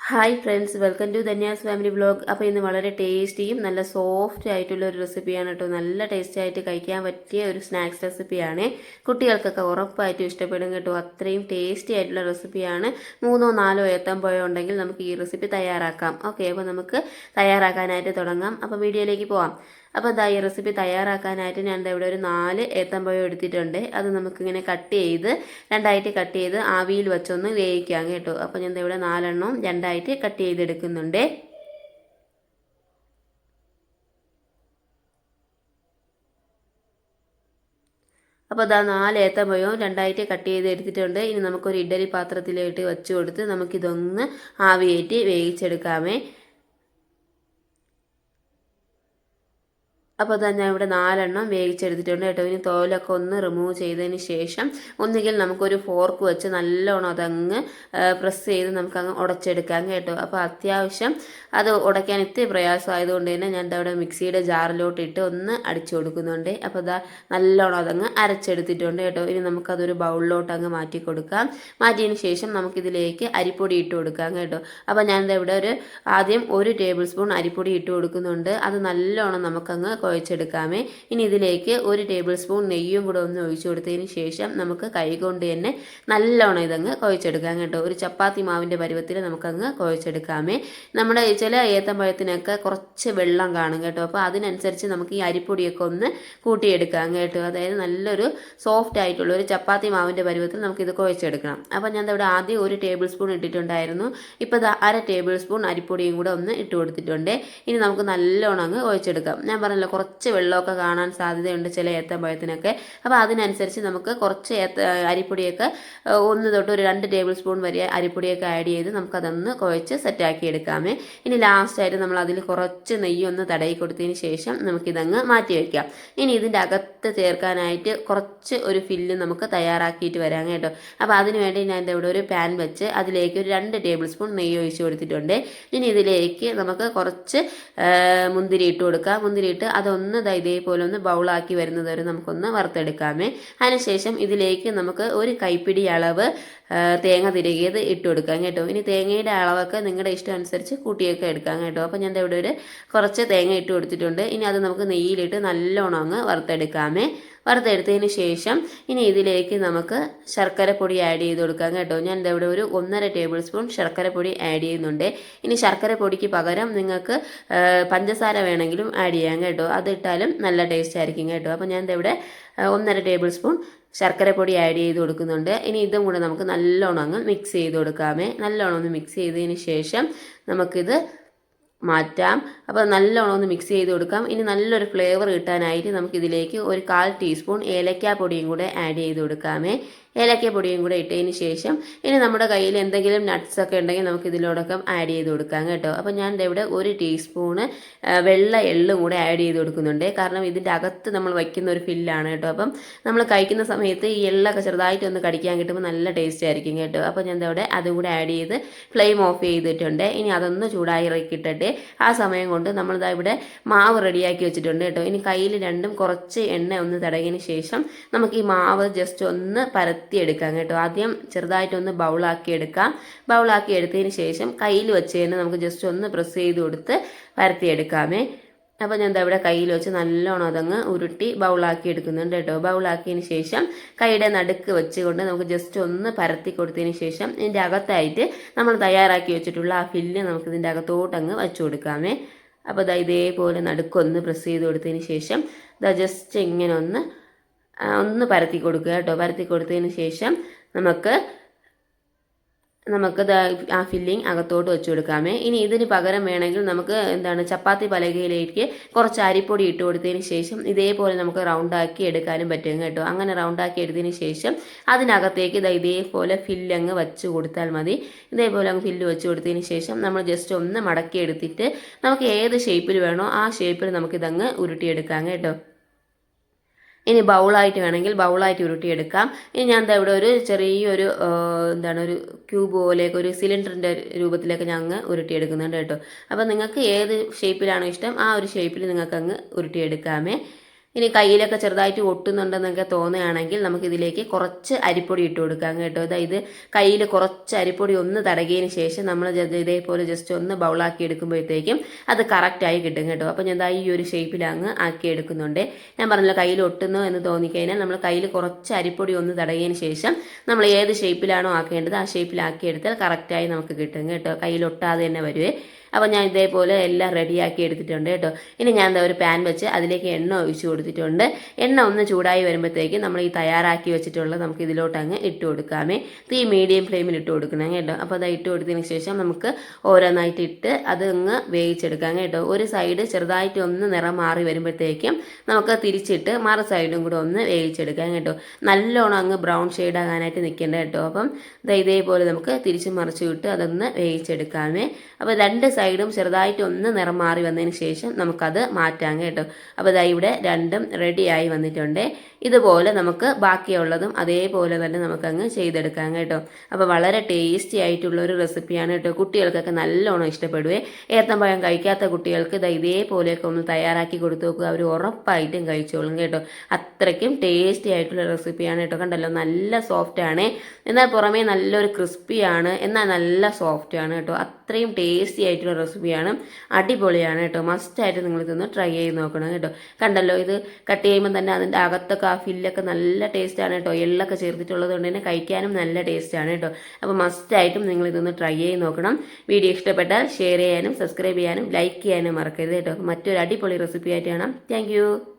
Hi friends, welcome to Dhanya's family vlog. അപ്പോൾ ഇന്ന് വളരെ ടേസ്റ്റിയും നല്ല സോഫ്റ്റ് ആയിട്ടുള്ള ഒരു റെസിപ്പിയാണ് കേട്ടോ. നല്ല ടേസ്റ്റി ആയിട്ട് കഴിക്കാൻ പറ്റിയ ഒരു സ്നാക്സ് റെസിപ്പിയാണ്. കുട്ടികൾക്കൊക്കെ ഉറപ്പായിട്ടും ഇഷ്ടപ്പെടും കേട്ടോ. അത്രയും ടേസ്റ്റി ആയിട്ടുള്ള റെസിപ്പിയാണ്. 3-4 ഏത്തമ്പഴം ഉണ്ടെങ്കിൽ നമുക്ക് ഈ റെസിപ്പി തയ്യാറാക്കാം. ഓക്കെ, അപ്പോൾ നമുക്ക് തയ്യാറാക്കാനായിട്ട് തുടങ്ങാം. അപ്പോൾ വീഡിയോയിലേക്ക് പോവാം. അപ്പോൾ ഇതാ ഈ റെസിപ്പി തയ്യാറാക്കാനായിട്ട് ഞാൻ ഇവിടെ ഒരു 4 ഏത്തമ്പഴം എടുത്തിട്ടുണ്ട്. അത് നമുക്കിങ്ങനെ രണ്ടായിട്ട് കട്ട് ചെയ്ത് ആവിയിൽ വെച്ചൊന്ന് വേവിക്കാം കേട്ടോ. അപ്പോൾ ഞാൻ ഇവിടെ 4 രണ്ടായിട്ട് കട്ട് ചെയ്തെടുക്കുന്നുണ്ട്. അപ്പോൾ അതാ 4 ഏത്തമ്പഴവും രണ്ടായിട്ട് കട്ട് ചെയ്ത് എടുത്തിട്ടുണ്ട്. ഇനി നമുക്കൊരു ഇഡ്ഡലി പാത്രത്തിലേക്ക് വെച്ച് കൊടുത്ത് നമുക്കിതൊന്ന് ആവിയേറ്റ് വേവിച്ചെടുക്കാമേ. അപ്പോൾ തന്നെ ഇവിടെ 4 വേവിച്ചെടുത്തിട്ടുണ്ട് കേട്ടോ. ഇനി തോലൊക്കെ ഒന്ന് റിമൂവ് ചെയ്തതിന് ശേഷം ഒന്നുകിൽ നമുക്കൊരു ഫോർക്ക് വെച്ച് നല്ലോണം അതങ്ങ് പ്രസ് ചെയ്ത് നമുക്കങ്ങ് ഉടച്ചെടുക്കാം കേട്ടോ. അപ്പോൾ അത്യാവശ്യം അത് ഉടയ്ക്കാൻ ഇത്തിരി പ്രയാസമായതുകൊണ്ട് തന്നെ ഞാൻ അവിടെ മിക്സിയുടെ ജാറിലോട്ട് ഇട്ട് ഒന്ന് അടിച്ചു കൊടുക്കുന്നുണ്ട്. അപ്പോൾ ഇതാ നല്ലോണം അതങ്ങ് അരച്ചെടുത്തിട്ടുണ്ട് കേട്ടോ. ഇനി നമുക്കതൊരു ബൗളിലോട്ട് അങ്ങ് മാറ്റി കൊടുക്കാം. മാറ്റിയതിന് ശേഷം നമുക്കിതിലേക്ക് അരിപ്പൊടി ഇട്ട് കൊടുക്കാം കേട്ടോ. അപ്പോൾ ഞാൻ ഇവിടെ ആദ്യം 1 ടേബിൾ സ്പൂൺ അരിപ്പൊടി ഇട്ട് കൊടുക്കുന്നുണ്ട്. അത് നല്ലോണം നമുക്കങ്ങ് കുഴച്ചെടുക്കാമേ. ഇനി ഇതിലേക്ക് 1 ടേബിൾ സ്പൂൺ നെയ്യും കൂടെ ഒന്ന് ഒഴിച്ചു കൊടുത്തതിന് ശേഷം നമുക്ക് കൈ കൊണ്ട് തന്നെ നല്ലോണം ഇതങ്ങ് കുഴച്ചെടുക്കാം കേട്ടോ. ഒരു ചപ്പാത്തി മാവിൻ്റെ പരുവത്തിൽ നമുക്കങ്ങ് കുഴച്ചെടുക്കാമേ. നമ്മുടെ ചില ഏത്തമ്പഴത്തിനൊക്കെ കുറച്ച് വെള്ളം കാണും കേട്ടോ. അപ്പോൾ അതിനനുസരിച്ച് നമുക്ക് ഈ അരിപ്പൊടിയൊക്കെ ഒന്ന് കൂട്ടിയെടുക്കാം കേട്ടോ. അതായത് നല്ലൊരു സോഫ്റ്റ് ആയിട്ടുള്ള ഒരു ചപ്പാത്തി മാവിൻ്റെ പരുവത്തിൽ നമുക്കിത് കുഴച്ചെടുക്കണം. അപ്പോൾ ഞാൻ ഇവിടെ ആദ്യം 1 ടേബിൾ സ്പൂൺ ഇട്ടിട്ടുണ്ടായിരുന്നു. ഇപ്പോൾ ഇത് 1/2 ടേബിൾ സ്പൂൺ അരിപ്പൊടിയും കൂടെ ഒന്ന് ഇട്ട് കൊടുത്തിട്ടുണ്ട്. ഇനി നമുക്ക് നല്ലോണം അങ്ങ് കുഴച്ചെടുക്കാം. ഞാൻ പറഞ്ഞല്ലോ കുറച്ച് വെള്ളമൊക്കെ കാണാൻ സാധ്യതയുണ്ട് ചില ഏത്തമ്പഴത്തിനൊക്കെ. അപ്പോൾ അതിനനുസരിച്ച് നമുക്ക് കുറച്ച് അരിപ്പൊടിയൊക്കെ 1 തൊട്ട് ഒരു 2 ടേബിൾ സ്പൂൺ വരെ അരിപ്പൊടിയൊക്കെ ആഡ് ചെയ്ത് നമുക്കതൊന്ന് കുഴച്ച് സെറ്റാക്കി എടുക്കാമേ. ഇനി ലാസ്റ്റായിട്ട് നമ്മൾ അതിൽ കുറച്ച് നെയ്യൊന്ന് തടയി കൊടുത്തതിന് ശേഷം നമുക്കിതങ്ങ് മാറ്റി വയ്ക്കാം. ഇനി ഇതിൻ്റെ അകത്ത് ചേർക്കാനായിട്ട് കുറച്ച് ഒരു ഫില്ല് നമുക്ക് തയ്യാറാക്കിയിട്ട് വരാം കേട്ടോ. അപ്പോൾ അതിന് വേണ്ടി ഞാൻ ഇവിടെ ഒരു പാൻ വെച്ച് അതിലേക്ക് ഒരു 2 ടേബിൾ സ്പൂൺ നെയ്യ് ഒഴിച്ച് കൊടുത്തിട്ടുണ്ട്. ഇനി ഇതിലേക്ക് നമുക്ക് കുറച്ച് മുന്തിരി ഇട്ട് കൊടുക്കാം. മുന്തിരി ഇട്ട് അതൊന്ന് ഇതേപോലെ ഒന്ന് ബൗളാക്കി വരുന്നത് വരെ നമുക്കൊന്ന് വറുത്തെടുക്കാമേ. അതിനുശേഷം ഇതിലേക്ക് നമുക്ക് ഒരു കൈപ്പിടി അളവ് തേങ്ങ തിരികിയത് ഇട്ട് കൊടുക്കാം കേട്ടോ. ഇനി തേങ്ങയുടെ അളവൊക്കെ നിങ്ങളുടെ ഇഷ്ടം അനുസരിച്ച് കൂട്ടിയൊക്കെ എടുക്കാം കേട്ടോ. അപ്പോൾ ഞാൻ ഇവിടെ കുറച്ച് തേങ്ങ ഇട്ട് കൊടുത്തിട്ടുണ്ട്. ഇനി അത് നമുക്ക് നെയ്യിലിട്ട് നല്ലോണം അങ്ങ് വറുത്തെടുക്കാമേ. വറുത്തെടുത്തതിന് ശേഷം ഇനി ഇതിലേക്ക് നമുക്ക് ശർക്കരപ്പൊടി ആഡ് ചെയ്ത് കൊടുക്കാം കേട്ടോ. ഞാൻ ഇവിടെ ഒരു 1.5 ടേബിൾ സ്പൂൺ ശർക്കരപ്പൊടി ആഡ് ചെയ്യുന്നുണ്ട്. ഇനി ശർക്കരപ്പൊടിക്ക് പകരം നിങ്ങൾക്ക് പഞ്ചസാര വേണമെങ്കിലും ആഡ് ചെയ്യാം കേട്ടോ. അതിട്ടാലും നല്ല ടേസ്റ്റ് ആയിരിക്കും കേട്ടോ. അപ്പോൾ ഞാൻ ഇവിടെ 1.5 ടേബിൾ സ്പൂൺ ശർക്കരപ്പൊടി ആഡ് ചെയ്ത് കൊടുക്കുന്നുണ്ട്. ഇനി ഇതും കൂടെ നമുക്ക് നല്ലോണം അങ്ങ് മിക്സ് ചെയ്ത് കൊടുക്കാമേ. നല്ലോണം ഒന്ന് മിക്സ് ചെയ്തതിന് ശേഷം നമുക്കിത് മാറ്റാം. അപ്പോൾ നല്ലോണം ഒന്ന് മിക്സ് ചെയ്ത് കൊടുക്കാം. ഇനി നല്ലൊരു ഫ്ലേവർ കിട്ടാനായിട്ട് നമുക്കിതിലേക്ക് ഒരു 1/4 ടീസ്പൂൺ ഏലക്കാപ്പൊടിയും കൂടെ ആഡ് ചെയ്ത് കൊടുക്കാമേ. ഏലക്കപ്പൊടിയും കൂടെ ഇട്ടതിന് ശേഷം ഇനി നമ്മുടെ കയ്യിൽ എന്തെങ്കിലും നട്ട്സ് ഒക്കെ ഉണ്ടെങ്കിൽ നമുക്ക് ഇതിലോടൊക്കെ ആഡ് ചെയ്ത് കൊടുക്കാം കേട്ടോ. അപ്പോൾ ഞാൻ ഇവിടെ 1 ടീസ്പൂണ് വെള്ള എള്ളും കൂടെ ആഡ് ചെയ്ത് കൊടുക്കുന്നുണ്ട്. കാരണം ഇതിൻ്റെ അകത്ത് നമ്മൾ വയ്ക്കുന്ന ഒരു ഫില്ലാണ് കേട്ടോ. അപ്പം നമ്മൾ കഴിക്കുന്ന സമയത്ത് ഈ എള്ളൊക്കെ ചെറുതായിട്ടൊന്ന് കടിക്കാൻ കിട്ടുമ്പോൾ നല്ല ടേസ്റ്റ് ആയിരിക്കും കേട്ടോ. അപ്പോൾ ഞാൻ ഇവിടെ അതും കൂടെ ആഡ് ചെയ്ത് ഫ്ലെയിം ഓഫ് ചെയ്തിട്ടുണ്ട്. ഇനി അതൊന്ന് ചൂടായി കിട്ടട്ടെ. ആ സമയം കൊണ്ട് നമ്മൾ ഇവിടെ മാവ് റെഡിയാക്കി വെച്ചിട്ടുണ്ട് കേട്ടോ. ഇനി കയ്യിൽ രണ്ടും കുറച്ച് എണ്ണ ഒന്ന് തടകിയതിന് ശേഷം നമുക്ക് ഈ മാവ് ജസ്റ്റ് ഒന്ന് എടുക്കാം കേട്ടോ. ആദ്യം ചെറുതായിട്ടൊന്ന് ബൗളാക്കി എടുക്കാം. ബൗളാക്കി എടുത്തതിന് ശേഷം കയ്യിൽ വെച്ച് തന്നെ നമുക്ക് ജസ്റ്റ് ഒന്ന് പ്രസ് ചെയ്ത് കൊടുത്ത് പരത്തിയെടുക്കാമേ. അപ്പോൾ ഞാൻ ഇവിടെ കയ്യിൽ വെച്ച് നല്ലോണം അതങ്ങ് ഉരുട്ടി ബൗളാക്കി എടുക്കുന്നുണ്ട് കേട്ടോ. ബൗളാക്കിയതിന് ശേഷം കൈയുടെ നടുക്ക് വെച്ചുകൊണ്ട് നമുക്ക് ജസ്റ്റ് ഒന്ന് പരത്തി കൊടുത്തതിന് ശേഷം ഇതിൻ്റെ അകത്തായിട്ട് നമ്മൾ തയ്യാറാക്കി വെച്ചിട്ടുള്ള ആ ഫില്ല് നമുക്ക് ഇതിൻ്റെ അകത്തോട്ടങ്ങ് വെച്ച് കൊടുക്കാമേ. അപ്പോൾ ഇതേപോലെ നടുക്കൊന്ന് പ്രസ് ചെയ്ത് കൊടുത്തതിന് ശേഷം ജസ്റ്റ് ഇങ്ങനെ ഒന്ന് പരത്തി കൊടുക്കുക കേട്ടോ. പരത്തി കൊടുത്തതിന് ശേഷം നമുക്ക് ആ ഫില്ലിങ് അകത്തോട്ട് വെച്ച് കൊടുക്കാമേ. ഇനി ഇതിന് പകരം വേണമെങ്കിൽ നമുക്ക് ചപ്പാത്തി പലകയിലേക്ക് കുറച്ച് അരിപ്പൊടി ഇട്ട് കൊടുത്തതിന് ശേഷം ഇതേപോലെ നമുക്ക് റൗണ്ടാക്കി എടുക്കാനും പറ്റും കേട്ടോ. അങ്ങനെ റൗണ്ടാക്കി എടുത്തതിന് ശേഷം അതിനകത്തേക്ക് ഇതേപോലെ ഫില്ലങ്ങ് വെച്ച് കൊടുത്താൽ മതി. ഇതേപോലെ അങ്ങ് ഫില്ല് വെച്ച് കൊടുത്തതിന് ശേഷം നമ്മൾ ജസ്റ്റ് ഒന്ന് മടക്കി എടുത്തിട്ട് നമുക്ക് ഏത് ഷേപ്പിൽ വേണോ ആ ഷേപ്പിൽ നമുക്കിതങ്ങ് ഉരുട്ടിയെടുക്കാം കേട്ടോ. ഇനി ബൗളായിട്ട് വേണമെങ്കിൽ ബൗളായിട്ട് ഉരുട്ടിയെടുക്കാം. ഇനി ഞാൻ ഇവിടെ ഒരു ചെറിയൊരു ഒരു ക്യൂബ് പോലെയൊക്കെ ഒരു സിലിണ്ടറിൻ്റെ രൂപത്തിലേക്ക് ഞാൻ അങ്ങ് ഉരുട്ടിയെടുക്കുന്നുണ്ട് കേട്ടോ. അപ്പോൾ നിങ്ങൾക്ക് ഏത് ഷേപ്പിലാണോ ഇഷ്ടം ആ ഒരു ഷേപ്പിൽ നിങ്ങൾക്ക് അങ്ങ് ഉരുട്ടിയെടുക്കാമേ. ഇനി കയ്യിലൊക്കെ ചെറുതായിട്ട് ഒട്ടുന്നുണ്ടെന്നൊക്കെ തോന്നുകയാണെങ്കിൽ നമുക്കിതിലേക്ക് കുറച്ച് അരിപ്പൊടി ഇട്ട് കൊടുക്കാം കേട്ടോ. അതായത് കയ്യിൽ കുറച്ച് അരിപ്പൊടി ഒന്ന് തടകിയതിന് ശേഷം നമ്മൾ ഇതേപോലെ ജസ്റ്റ് ഒന്ന് ബൗളാക്കി എടുക്കുമ്പോഴത്തേക്കും അത് കറക്റ്റായി കിട്ടും കേട്ടോ. അപ്പോൾ ഞാൻ ഈ ഒരു ഷേപ്പിൽ അങ്ങ് ആക്കി എടുക്കുന്നുണ്ട്. ഞാൻ പറഞ്ഞല്ലോ കയ്യിൽ ഒട്ടുന്നു എന്ന് തോന്നിക്കഴിഞ്ഞാൽ നമ്മൾ കയ്യിൽ കുറച്ച് അരിപ്പൊടി ഒന്ന് തടകിയതിന് ശേഷം നമ്മൾ ഏത് ഷേപ്പിലാണോ ആക്കേണ്ടത് ആ ഷേപ്പിലാക്കി എടുത്താൽ കറക്റ്റായി നമുക്ക് കിട്ടും കേട്ടോ. കയ്യിൽ ഒട്ടാതെ തന്നെ വരുവേ. അപ്പോൾ ഞാൻ ഇതേപോലെ എല്ലാം റെഡിയാക്കി എടുത്തിട്ടുണ്ട് കേട്ടോ. ഇനി ഞാൻ എന്താ ഒരു പാൻ വെച്ച് അതിലേക്ക് എണ്ണ ഒഴിച്ച് കൊടുത്തിട്ടുണ്ട്. എണ്ണ ഒന്ന് ചൂടായി വരുമ്പോഴത്തേക്കും നമ്മൾ ഈ തയ്യാറാക്കി വെച്ചിട്ടുള്ളത് നമുക്ക് ഇതിലോട്ട് അങ്ങ് ഇട്ട് കൊടുക്കാമേ. തീ മീഡിയം ഫ്ലെയിമിൽ ഇട്ട് കൊടുക്കണം കേട്ടോ. അപ്പോൾ അത് ഇട്ട് കൊടുത്തതിന് ശേഷം നമുക്ക് ഓരോന്നായിട്ട് ഇട്ട് അത് അങ്ങ് വേവിച്ചെടുക്കാം കേട്ടോ. ഒരു സൈഡ് ചെറുതായിട്ട് ഒന്ന് നിറം മാറി വരുമ്പോഴത്തേക്കും നമുക്ക് തിരിച്ചിട്ട് മറു സൈഡും കൂടെ ഒന്ന് വേവിച്ചെടുക്കാം കേട്ടോ. നല്ലോണം അങ്ങ് ബ്രൗൺ ഷെയ്ഡ് ആകാനായിട്ട് നിൽക്കേണ്ട കേട്ടോ. അപ്പം ഇതേപോലെ നമുക്ക് തിരിച്ച് മറിച്ച് വിട്ട് അതൊന്ന് വേവിച്ചെടുക്കാമേ. അപ്പോൾ രണ്ട് സൈഡും ചെറുതായിട്ട് ഒന്ന് നിറം മാറി വന്നതിന് ശേഷം നമുക്കത് മാറ്റാം കേട്ടോ. അപ്പോൾ ഇവിടെ രണ്ടും റെഡിയായി വന്നിട്ടുണ്ട്. ഇതുപോലെ നമുക്ക് ബാക്കിയുള്ളതും അതേപോലെ തന്നെ നമുക്കങ്ങ് ചെയ്തെടുക്കാം കേട്ടോ. അപ്പോൾ വളരെ ടേസ്റ്റി ആയിട്ടുള്ള ഒരു റെസിപ്പിയാണ് കേട്ടോ. കുട്ടികൾക്കൊക്കെ നല്ലോണം ഇഷ്ടപ്പെടുവേ. ഏത്തമ്പഴം കഴിക്കാത്ത കുട്ടികൾക്ക് ഇതേപോലെയൊക്കെ ഒന്ന് തയ്യാറാക്കി കൊടുത്തു നോക്കുക, അവർ ഉറപ്പായിട്ടും കഴിച്ചോളും കേട്ടോ. അത്രയ്ക്കും ടേസ്റ്റി ആയിട്ടുള്ള റെസിപ്പിയാണ് കേട്ടോ. കണ്ടല്ലോ നല്ല സോഫ്റ്റ് ആണ്, എന്നാൽ പുറമേ നല്ലൊരു ക്രിസ്പിയാണ്, എന്നാൽ നല്ല സോഫ്റ്റ് ആണ് കേട്ടോ. അത്രയും ടേസ്റ്റി ആയിട്ടുള്ള റെസിപ്പിയാണ്, അടിപൊളിയാണ് കേട്ടോ. മസ്റ്റായിട്ട് നിങ്ങൾ ഇതൊന്ന് ട്രൈ ചെയ്ത് നോക്കണം കേട്ടോ. കണ്ടല്ലോ ഇത് കട്ട് ചെയ്യുമ്പോൾ തന്നെ അതിൻ്റെ അകത്തൊക്കെ ആ ഫില്ലൊക്കെ നല്ല ടേസ്റ്റാണ് കേട്ടോ. എള്ളൊക്കെ ചേർത്തിട്ടുള്ളത് കൊണ്ട് തന്നെ കഴിക്കാനും നല്ല ടേസ്റ്റാണ് കേട്ടോ. അപ്പോൾ മസ്റ്റായിട്ടും നിങ്ങൾ ഇതൊന്ന് ട്രൈ ചെയ്ത് നോക്കണം. വീഡിയോ ഇഷ്ടപ്പെട്ടാൽ ഷെയർ ചെയ്യാനും സബ്സ്ക്രൈബ് ചെയ്യാനും ലൈക്ക് ചെയ്യാനും മറക്കരുത് കേട്ടോ. മറ്റൊരു അടിപൊളി റെസിപ്പി ആയിട്ട് കാണാം. താങ്ക്